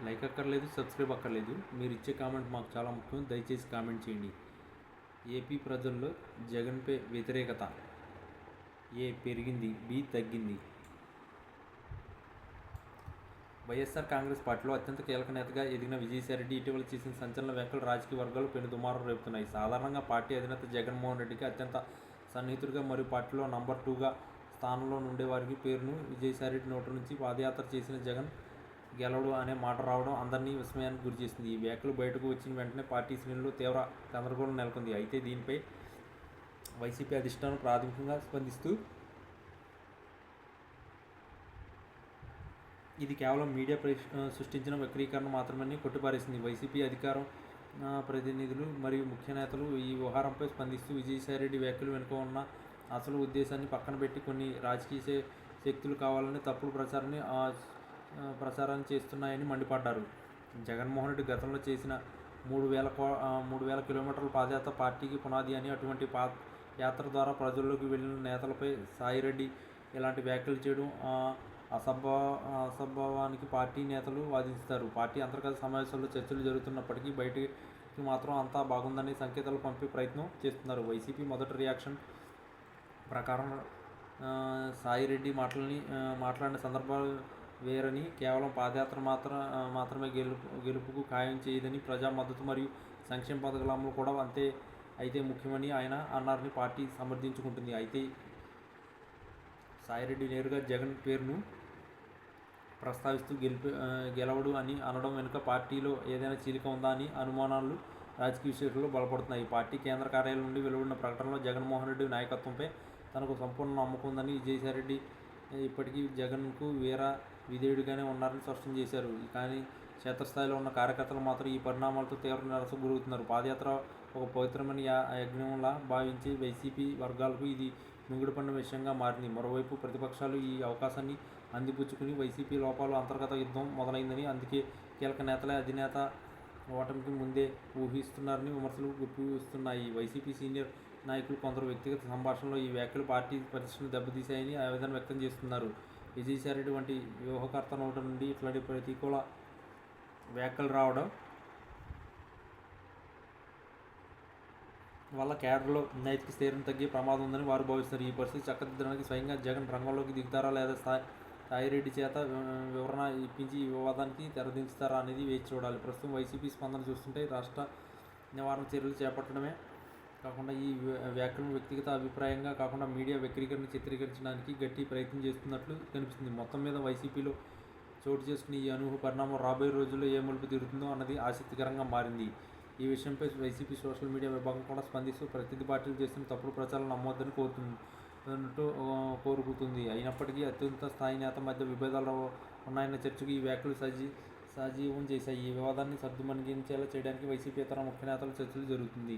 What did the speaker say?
Like అక్కర్లేదు, subscribe అక్కర్లేదు. మీరు ఇచ్చే కామెంట్ మాకు చాలా ముఖ్యం. దయచేసి కామెంట్ చేయండి. ఏపీ ప్రజల్లో జగన్పై వ్యతిరేకత ఏ పెరిగింది, బి తగ్గింది. వైఎస్ఆర్ కాంగ్రెస్ పార్టీలో అత్యంత కీలక నేతగా ఎదిగిన విజయసాయిరెడ్డి ఇటీవల చేసిన సంచలన వ్యాఖ్యలు రాజకీయ వర్గాలు పెనుదుమారం రేపుతున్నాయి. సాధారణంగా పార్టీ అధినేత జగన్మోహన్ రెడ్డికి అత్యంత సన్నిహితుడిగా మరియు పార్టీలో నంబర్ 2గా స్థానంలో ఉండేవారికి పేరును విజయసాయిరెడ్డి నోటి నుంచి పాదయాత్ర చేసిన జగన్ గెలవడు అనే మాట రావడం అందరినీ విస్మయానికి గురిచేసింది. ఈ వ్యాఖ్యలు బయటకు వచ్చిన వెంటనే పార్టీ శ్రేణుల్లో తీవ్ర గందరగోళం నెలకొంది. అయితే దీనిపై వైసీపీ అధిష్టానం ప్రాథమికంగా స్పందిస్తూ ఇది కేవలం మీడియా సృష్టించిన వక్రీకరణ మాత్రమే కొట్టిపారేసింది. వైసీపీ అధికారం ప్రతినిధులు మరియు ముఖ్య నేతలు ఈ వ్యవహారంపై స్పందిస్తూ విజయసాయిరెడ్డి వ్యాఖ్యలు వెనుక ఉన్న అసలు ఉద్దేశాన్ని పక్కన పెట్టి కొన్ని రాజకీయ శక్తులు కావాలని తప్పుడు ప్రచారాన్ని చేస్తున్నాయని మండిపడ్డారు. జగన్మోహన్ రెడ్డి గతంలో చేసిన 3,000 కిలోమీటర్ల పాదయాత్ర పార్టీకి పునాది అని, అటువంటి యాత్ర ద్వారా ప్రజల్లోకి వెళ్ళిన నేతలపై సాయిరెడ్డి ఇలాంటి వ్యాఖ్యలు చేయడం అసంభవానికి పార్టీ నేతలు వాదిస్తారు. పార్టీ అంతర్గత సమావేశాల్లో చర్చలు జరుగుతున్నప్పటికీ బయటికి మాత్రం అంతా బాగుందని సంకేతాలు పంపే ప్రయత్నం చేస్తున్నారు. వైసీపీ మొదటి రియాక్షన్ ప్రకారం సాయిరెడ్డి మాట్లాడిన సందర్భాలు వేరని, కేవలం పాదయాత్ర మాత్రమే గెలుపుకు ఖాయం చేయదని, ప్రజా మద్దతు మరియు సంక్షేమ పథకాల అమలు కూడా అయితే ముఖ్యమని ఆయన అన్నారని పార్టీ సమర్థించుకుంటుంది. అయితే సాయిరెడ్డి నేరుగా జగన్ పేరును ప్రస్తావిస్తూ గెలవడు అని అనడం వెనుక పార్టీలో ఏదైనా చీలిక ఉందా అని అనుమానాలు రాజకీయ విశ్లేషకులు బలపడుతున్నాయి. పార్టీ కేంద్ర కార్యాలయం నుండి వెలువడిన ప్రకటనలో జగన్మోహన్ రెడ్డి నాయకత్వంపై తనకు సంపూర్ణ నమ్మకం ఉందని, విజయసాయిరెడ్డి ఇప్పటికీ జగన్కు విధేయుడిగానే ఉన్నారని స్పష్టం చేశారు. కానీ క్షేత్రస్థాయిలో ఉన్న కార్యకర్తలు మాత్రం ఈ పరిణామాలతో తీవ్ర నిరసన గురవుతున్నారు. పాదయాత్ర ఒక పవిత్రమైన యజ్ఞంలా భావించే వైసీపీ వర్గాలకు ఇది మింగుడుపడిన విషయంగా మారింది. మరోవైపు ప్రతిపక్షాలు ఈ అవకాశాన్ని అందిపుచ్చుకుని వైసీపీ లోపాలు అంతర్గత యుద్ధం మొదలైందని, అందుకే కీలక నేతలే అధినేత ఓటమికి ముందే ఊహిస్తున్నారని విమర్శలు గుప్పిస్తున్నాయి. వైసీపీ సీనియర్ నాయకులు కొందరు వ్యక్తిగత సంభాషణలో ఈ వ్యాఖ్యలు పార్టీ ప్రతిష్టను దెబ్బతీశాయని ఆవేదన వ్యక్తం చేస్తున్నారు. విజయసాయిరెడ్డి వంటి వ్యూహకర్త నోటి నుండి ఇట్లాంటి ప్రతికూల వ్యాఖ్యలు రావడం వల్ల కేడర్లో నైతిక స్థైర్యం తగ్గే ప్రమాదం ఉందని వారు భావిస్తున్నారు. ఈ పరిస్థితి చక్కదిద్దడానికి స్వయంగా జగన్ రంగంలోకి దిగుతారా, లేదా సాయిరెడ్డి చేత వివరణ ఇప్పించి ఈ వివాదానికి తెరదించుతారా అనేది వేచి చూడాలి. ప్రస్తుతం వైసీపీ స్పందన చూస్తుంటే రాష్ట్ర నివారణ చర్యలు చేపట్టడమే కాకుండా ఈ వ్యాఖ్యలను వ్యక్తిగత అభిప్రాయంగా కాకుండా మీడియా వక్రీకరణ చిత్రీకరించడానికి గట్టి ప్రయత్నం చేస్తున్నట్లు కనిపిస్తుంది. మొత్తం మీద వైసీపీలో చోటు చేసుకుని ఈ అనూహ్య పరిణామం రాబోయే రోజుల్లో ఏ మలుపు తిరుగుతుందో అన్నది ఆసక్తికరంగా మారింది. ఈ విషయంపై వైసీపీ సోషల్ మీడియా విభాగం కూడా స్పందిస్తూ ప్రతినిధి పార్టీలు చేస్తున్న తప్పుడు ప్రచారాలు నమ్మొద్దని కోరుకుతుంది. అయినప్పటికీ అత్యున్నత స్థాయి నేత మధ్య విభేదాలు ఉన్నాయన్న చర్చకు ఈ వ్యాఖ్యలు సజీవం చేశాయి. ఈ వివాదాన్ని సద్దుమణిగించేలా చేయడానికి వైసీపీ ఇతర ముఖ్య నేతల చర్చలు జరుగుతుంది.